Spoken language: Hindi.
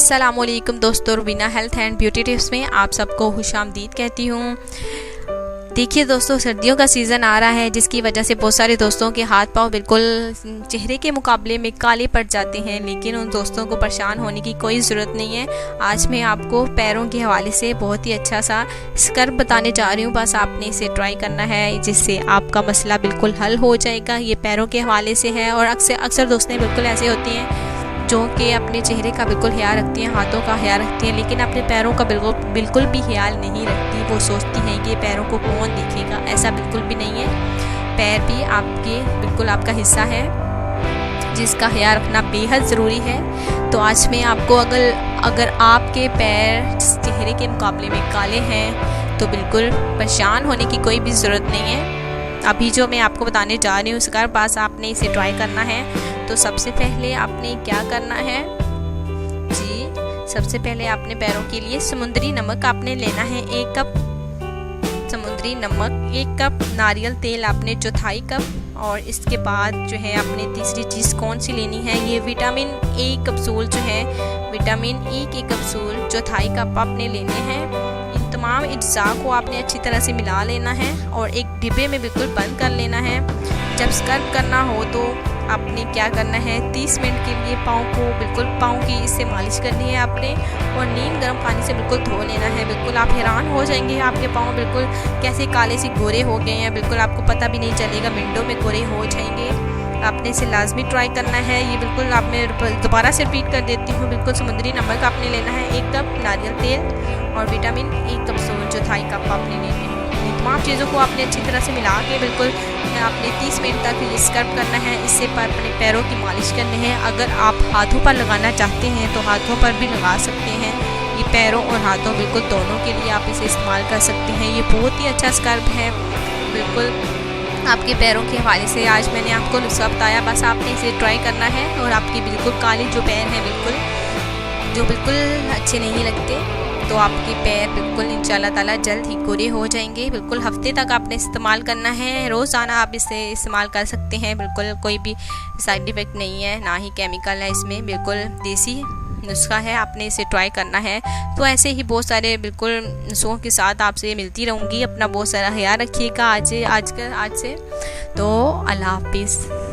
अस्सलामुअलैकुम दोस्तों, Rubina health and beauty tips में आप सबको खुशामदीद कहती हूँ। देखिए दोस्तों, सर्दियों का सीज़न आ रहा है जिसकी वजह से बहुत सारे दोस्तों के हाथ पांव बिल्कुल चेहरे के मुकाबले में काले पड़ जाते हैं, लेकिन उन दोस्तों को परेशान होने की कोई ज़रूरत नहीं है। आज मैं आपको पैरों के हवाले से बहुत ही अच्छा सा स्क्रब बताने जा रही हूँ। बस आपने इसे ट्राई करना है, जिससे आपका मसला बिल्कुल हल हो जाएगा। ये पैरों के हवाले से है और अक्सर दोस्तें बिल्कुल ऐसे होती हैं जो कि अपने चेहरे का बिल्कुल ख्याल रखती हैं, हाथों का ख्याल रखती हैं, लेकिन अपने पैरों का बिल्कुल भी ख्याल नहीं रखती। वो सोचती हैं कि पैरों को कौन देखेगा। ऐसा बिल्कुल भी नहीं है। पैर भी बिल्कुल आपका हिस्सा है जिसका ख्याल रखना बेहद ज़रूरी है। तो आज मैं आपको अगर आपके पैर चेहरे के मुकाबले में काले हैं तो बिल्कुल परेशान होने की कोई भी ज़रूरत नहीं है। अभी जो मैं आपको बताने जा रही हूँ उसका बस आपने इसे ट्राई करना है। तो सबसे पहले आपने क्या करना है जी, सबसे पहले आपने पैरों के लिए समुद्री नमक आपने लेना है 1 कप समुद्री नमक, 1 कप नारियल तेल आपने चौथाई कप, और इसके बाद जो है आपने तीसरी चीज़ कौन सी लेनी है, ये विटामिन ए कैप्सूल जो है, विटामिन ई के कैप्सूल चौथाई कप आपने लेने हैं। इन तमाम अज्जा को आपने अच्छी तरह से मिला लेना है और एक डिब्बे में बिल्कुल बंद कर लेना है। जब स्क्रब करना हो तो आपने क्या करना है, 30 मिनट के लिए पाँव की इससे मालिश करनी है आपने, और नीम गर्म पानी से बिल्कुल धो लेना है। बिल्कुल आप हैरान हो जाएंगे, आपके पाँव बिल्कुल कैसे काले से गोरे हो गए हैं, बिल्कुल आपको पता भी नहीं चलेगा, मिनटों में गोरे हो जाएंगे। आपने इसे लाजमी ट्राई करना है। ये बिल्कुल आप मैं दोबारा से रिपीट कर देती हूँ। बिल्कुल समुद्री नमक आपने लेना है 1 कप, नारियल तेल और विटामिन ई कैप्सूल चौथाई कप आपने लेने हैं। तमाम चीज़ों को आपने अच्छी तरह से मिला के बिल्कुल आपने 30 मिनट तक ये स्क्रब करना है। इससे अपने पैरों की मालिश करनी है। अगर आप हाथों पर लगाना चाहते हैं तो हाथों पर भी लगा सकते हैं। ये पैरों और हाथों बिल्कुल दोनों के लिए आप इसे इस्तेमाल कर सकते हैं। ये बहुत ही अच्छा स्क्रब है बिल्कुल आपके पैरों के हवाले से। आज मैंने आपको नुस्खा बताया, बस आपने इसे ट्राई करना है और आपकी बिल्कुल काले जो पैर हैं जो बिल्कुल अच्छे नहीं लगते, तो आपके पैर बिल्कुल इंशाल्लाह ताला जल्द ही गोरे हो जाएंगे। बिल्कुल हफ्ते तक आपने इस्तेमाल करना है। रोज़ाना आप इसे इस्तेमाल कर सकते हैं। बिल्कुल कोई भी साइड इफ़ेक्ट नहीं है, ना ही केमिकल है इसमें, बिल्कुल देसी नुस्खा है। आपने इसे ट्राई करना है। तो ऐसे ही बहुत सारे बिल्कुल नुस्खों के साथ आपसे मिलती रहूँगी। अपना बहुत सारा ख्याल रखिएगा आज से। तो अल्लाह हाफिज़।